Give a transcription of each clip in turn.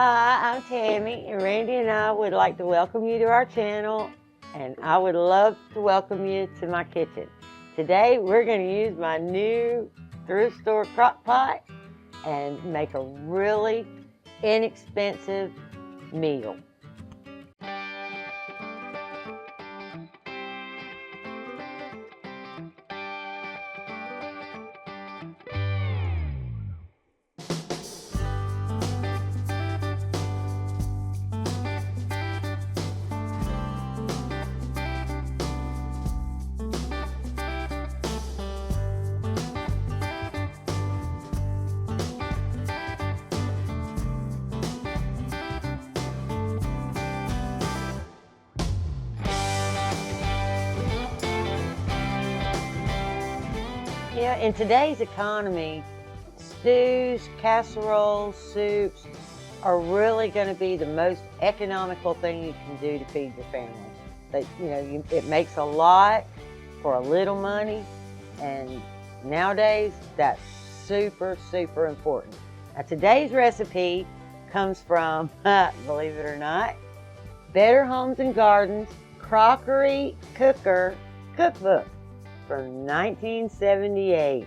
Hi, I'm Tammy, and Randy and I would like to welcome you to our channel, and I would love to welcome you to my kitchen. Today, we're going to use my new thrift store crock pot and make a really inexpensive meal. Yeah, in today's economy, stews, casseroles, soups are really going to be the most economical thing you can do to feed your family. But it makes a lot for a little money, and nowadays that's super, super important. Now today's recipe comes from, believe it or not, Better Homes and Gardens Crockery Cooker Cookbook from 1978.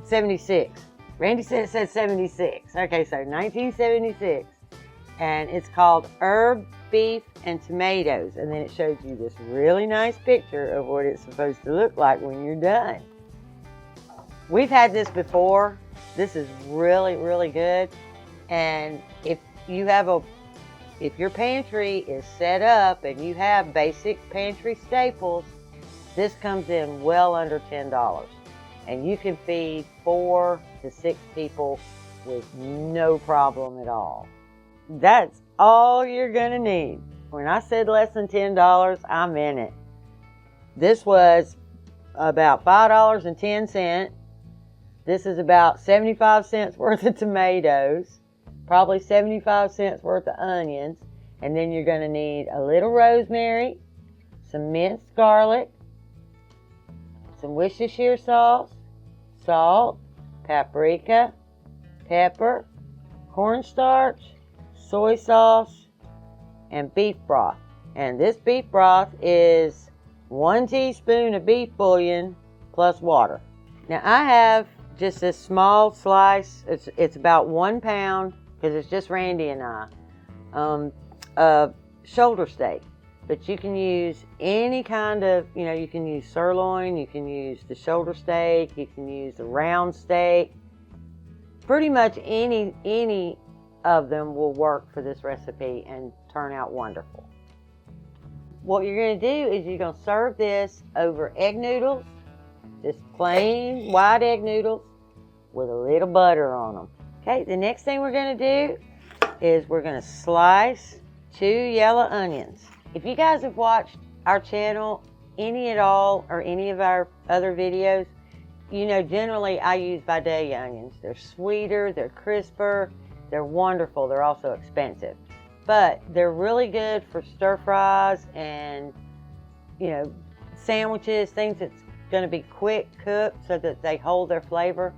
76. Randy said it said 76. Okay, so 1976. And it's called Herb, Beef, and Tomatoes. And then it shows you this really nice picture of what it's supposed to look like when you're done. We've had this before. This is really, really good. And if your pantry is set up and you have basic pantry staples, this comes in well under $10, and you can feed 4 to 6 people with no problem at all. That's all you're gonna need. When I said less than $10, I meant it. This was about $5.10. This is about 75 cents worth of tomatoes, probably 75 cents worth of onions, and then you're gonna need a little rosemary, some minced garlic, some Worcestershire sauce, salt, paprika, pepper, cornstarch, soy sauce, and beef broth. And this beef broth is 1 teaspoon of beef bouillon plus water. Now I have just this small slice, it's about 1 pound, because it's just Randy and I, of shoulder steak. But you can use any kind of, you can use sirloin, you can use the shoulder steak, you can use the round steak. Pretty much any of them will work for this recipe and turn out wonderful. What you're going to do is you're going to serve this over egg noodles, just plain white egg noodles with a little butter on them. Okay, the next thing we're going to do is we're going to slice 2 yellow onions. If you guys have watched our channel, any at all, or any of our other videos, generally I use Vidalia onions. They're sweeter, they're crisper, they're wonderful, they're also expensive. But they're really good for stir fries and, sandwiches, things that's going to be quick cooked so that they hold their flavor.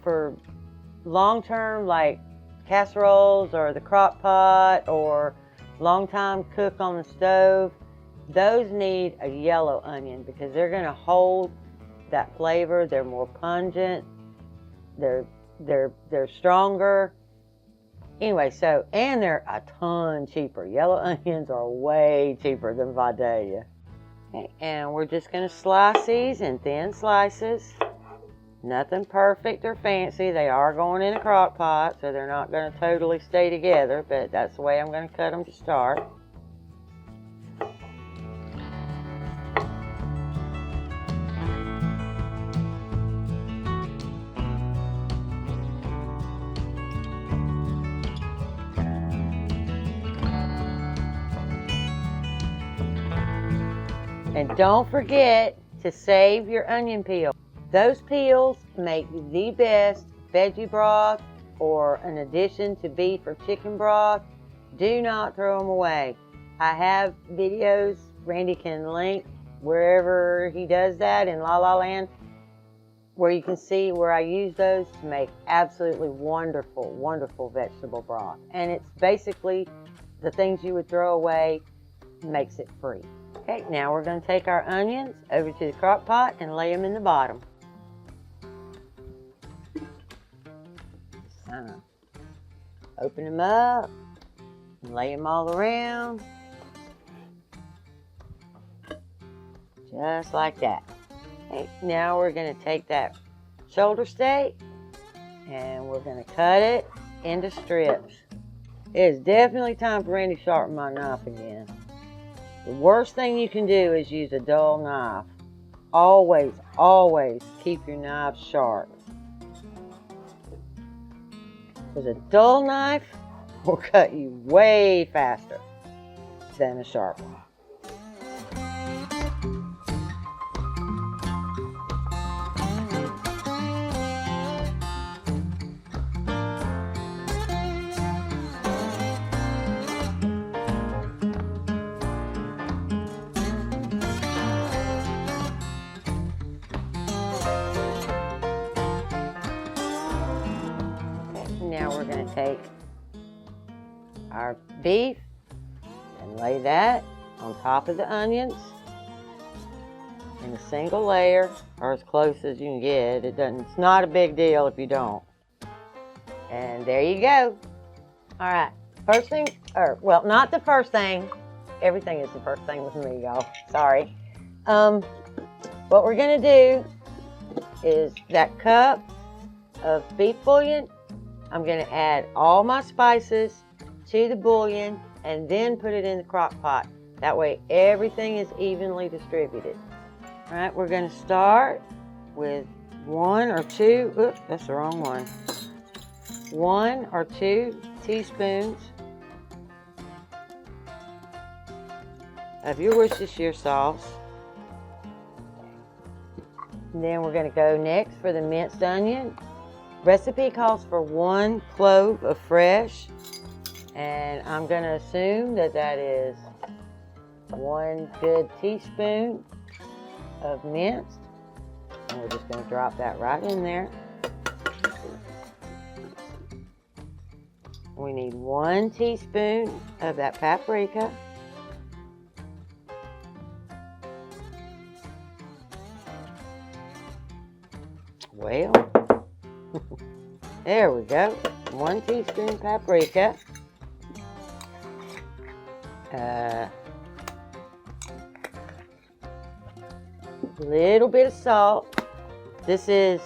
For long term, like casseroles or the crock pot or long time cook on the stove, those need a yellow onion because they're going to hold that flavor. They're more pungent, they're stronger. Anyway, and they're a ton cheaper. Yellow onions are way cheaper than Vidalia. Okay, and we're just going to slice these in thin slices. Nothing perfect or fancy. They are going in a crock pot, so they're not going to totally stay together, but that's the way I'm going to cut them to start. And don't forget to save your onion peel. Those peels make the best veggie broth or an addition to beef or chicken broth. Do not throw them away. I have videos Randy can link wherever he does that in La La Land. where you can see where I use those to make absolutely wonderful, wonderful vegetable broth. And it's basically the things you would throw away makes it free. Okay, now we're going to take our onions over to the crock pot and lay them in the bottom. Open them up and lay them all around. Just like that. Okay, now we're going to take that shoulder steak and we're going to cut it into strips. It's definitely time for Randy to sharpen my knife again. The worst thing you can do is use a dull knife. Always, always keep your knives sharp. Because a dull knife will cut you way faster than a sharp one. Now we're going to take our beef and lay that on top of the onions in a single layer, or as close as you can get. It's not a big deal if you don't. And there you go. All right, first thing, or well, not the first thing. Everything is the first thing with me, y'all. Sorry. What we're going to do is that cup of beef bouillon. I'm going to add all my spices to the bouillon and then put it in the crock pot. That way everything is evenly distributed. All right, we're going to start with 1 or 2, oops, that's the wrong one. 1 or 2 teaspoons of your Worcestershire sauce. And then we're going to go next for the minced onion. Recipe calls for 1 clove of fresh, and I'm going to assume that that is 1 good teaspoon of minced, and we're just going to drop that right in there. We need 1 teaspoon of that paprika. Well, there we go. 1 teaspoon paprika. Little bit of salt. This is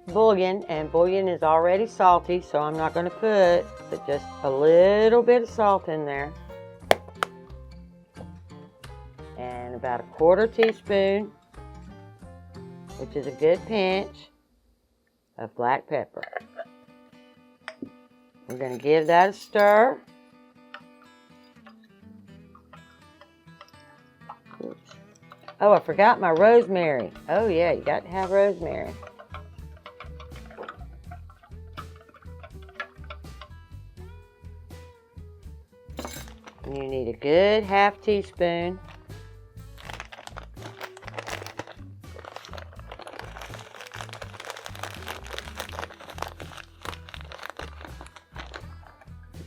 bouillon, and bouillon is already salty, so I'm not going to put but just a little bit of salt in there. And about 1/4 teaspoon, which is a good pinch, of black pepper. We're going to give that a stir. Oops. Oh, I forgot my rosemary. Oh yeah, you got to have rosemary. And you need a good 1/2 teaspoon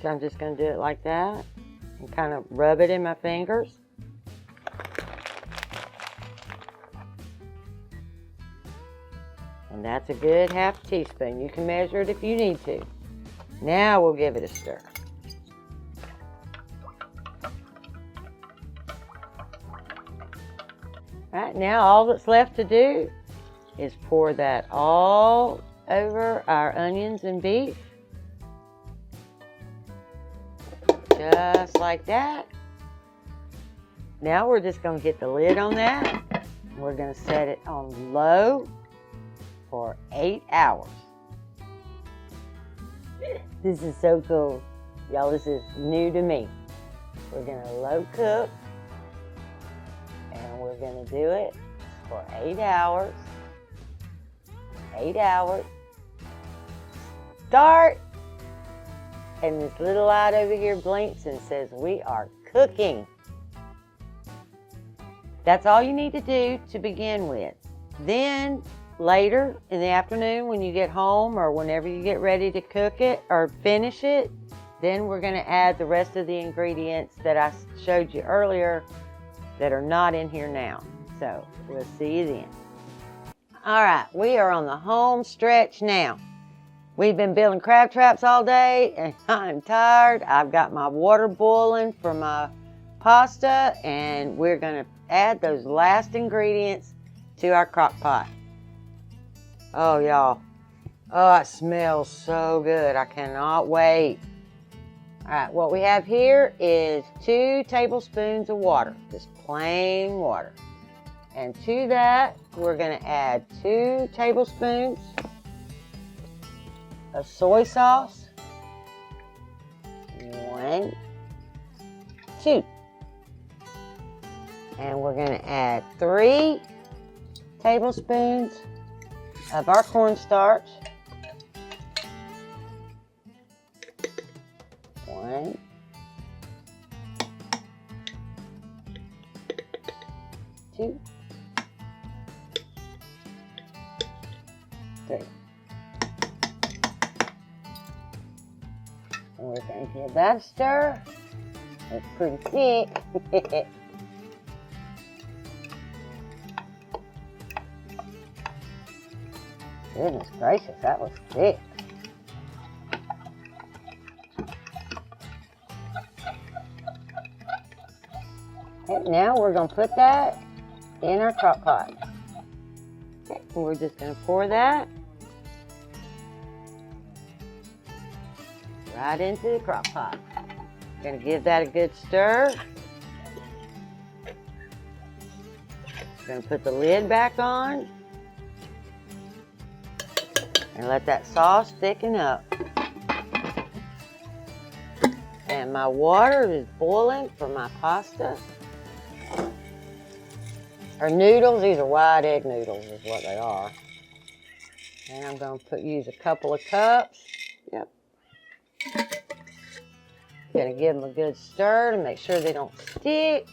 I'm just going to do it like that and kind of rub it in my fingers. And that's a good 1/2 teaspoon. You can measure it if you need to. Now we'll give it a stir. All right, now all that's left to do is pour that all over our onions and beef. Just like that. Now we're just going to get the lid on that. We're going to set it on low for 8 hours. This is so cool. Y'all, this is new to me. We're going to low cook, and we're going to do it for 8 hours. 8 hours. Start. And this little light over here blinks and says, we are cooking. That's all you need to do to begin with. Then later in the afternoon when you get home or whenever you get ready to cook it or finish it, then we're going to add the rest of the ingredients that I showed you earlier that are not in here now. So we'll see you then. All right, we are on the home stretch now. We've been building crab traps all day and I'm tired. I've got my water boiling for my pasta and we're going to add those last ingredients to our crock pot. Oh, y'all. Oh, it smells so good. I cannot wait. All right, what we have here is 2 tablespoons of water, just plain water. And to that, we're going to add 2 tablespoons of soy sauce. 1, 2. And we're going to add 3 tablespoons of our cornstarch. 1, 2, 3. And we're going to give that a stir. It's pretty thick. Goodness gracious, that was thick. Okay, now we're going to put that in our crock pot. Okay, we're just going to pour that right into the crock pot. Going to give that a good stir. Going to put the lid back on and let that sauce thicken up. And my water is boiling for my pasta. Or noodles, these are wide egg noodles is what they are. And I'm going to use a couple of cups. Yep. Going to give them a good stir to make sure they don't stick.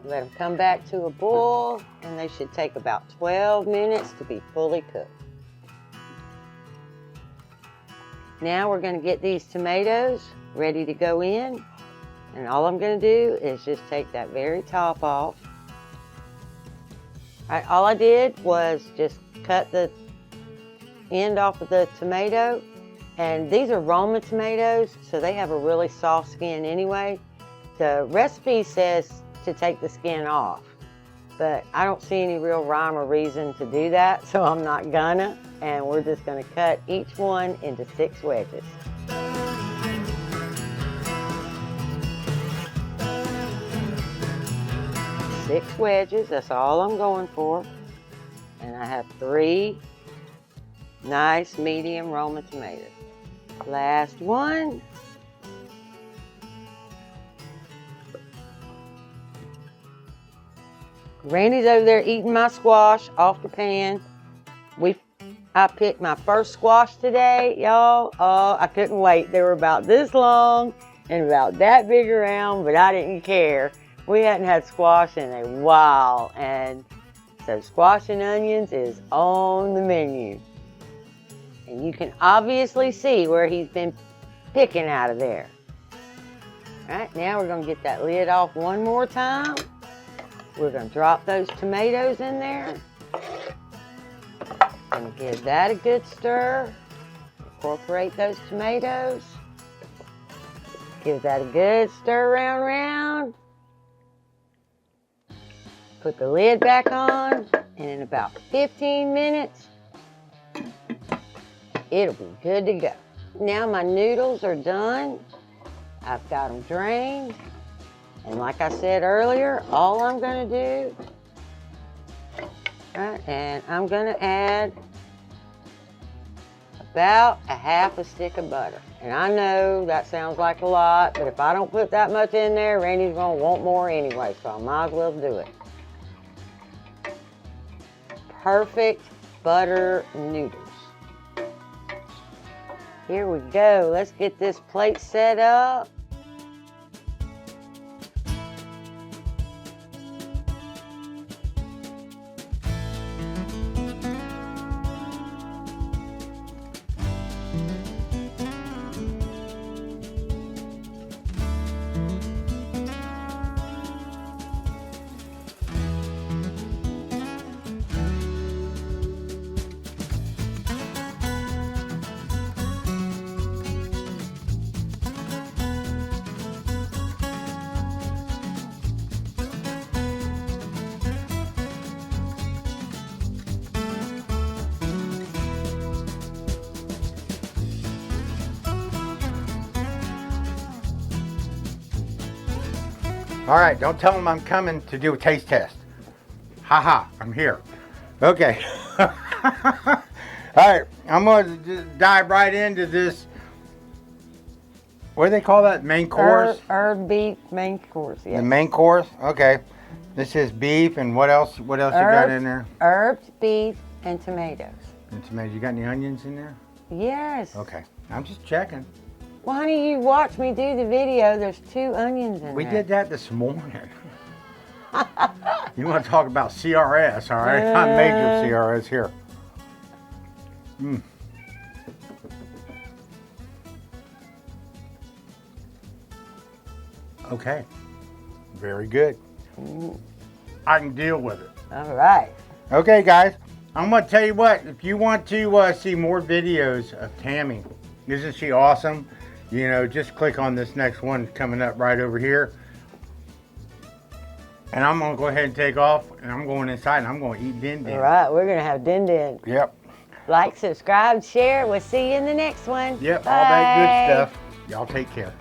Let them come back to a boil, and they should take about 12 minutes to be fully cooked. Now we're going to get these tomatoes ready to go in, and all I'm going to do is just take that very top off. All I did was just cut the end off of the tomato, and these are Roma tomatoes, so they have a really soft skin anyway. The recipe says to take the skin off, but I don't see any real rhyme or reason to do that, so I'm not gonna, and we're just gonna cut each one into 6 wedges. Six wedges, that's all I'm going for. And I have 3 nice medium Roma tomatoes. Last one. Randy's over there eating my squash off the pan. I picked my first squash today, y'all. Oh, I couldn't wait. They were about this long and about that big around, but I didn't care. We hadn't had squash in a while, and so squash and onions is on the menu. And you can obviously see where he's been picking out of there. All right, now we're gonna get that lid off one more time. We're going to drop those tomatoes in there and give that a good stir. Incorporate those tomatoes. Give that a good stir round. Put the lid back on, and in about 15 minutes, it'll be good to go. Now my noodles are done. I've got them drained. And like I said earlier, all I'm going to do, and I'm going to add about a half a stick of butter. And I know that sounds like a lot, but if I don't put that much in there, Randy's going to want more anyway, so I might as well do it. Perfect butter noodles. Here we go. Let's get this plate set up. All right, don't tell them I'm coming to do a taste test. Haha, I'm here. Okay. All right, I'm going to just dive right into this. What do they call that? Main course? Herb beef main course, yes. The main course? Okay. This is beef, and what else? What else you got in there? Herbs, beef, and tomatoes. And tomatoes. You got any onions in there? Yes. Okay. I'm just checking. Well, honey, you watched me do the video. There's 2 onions in there. We did that this morning. You want to talk about CRS, all right? I made your CRS here. Okay. Very good. I can deal with it. All right. Okay, guys. I'm going to tell you what. If you want to see more videos of Tammy, isn't she awesome? You know, just click on this next one coming up right over here. And I'm going to go ahead and take off, and I'm going inside, and I'm going to eat din din. All right, we're going to have din din. Yep. Like, subscribe, share. We'll see you in the next one. Yep, Bye. all that good stuff. Y'all take care.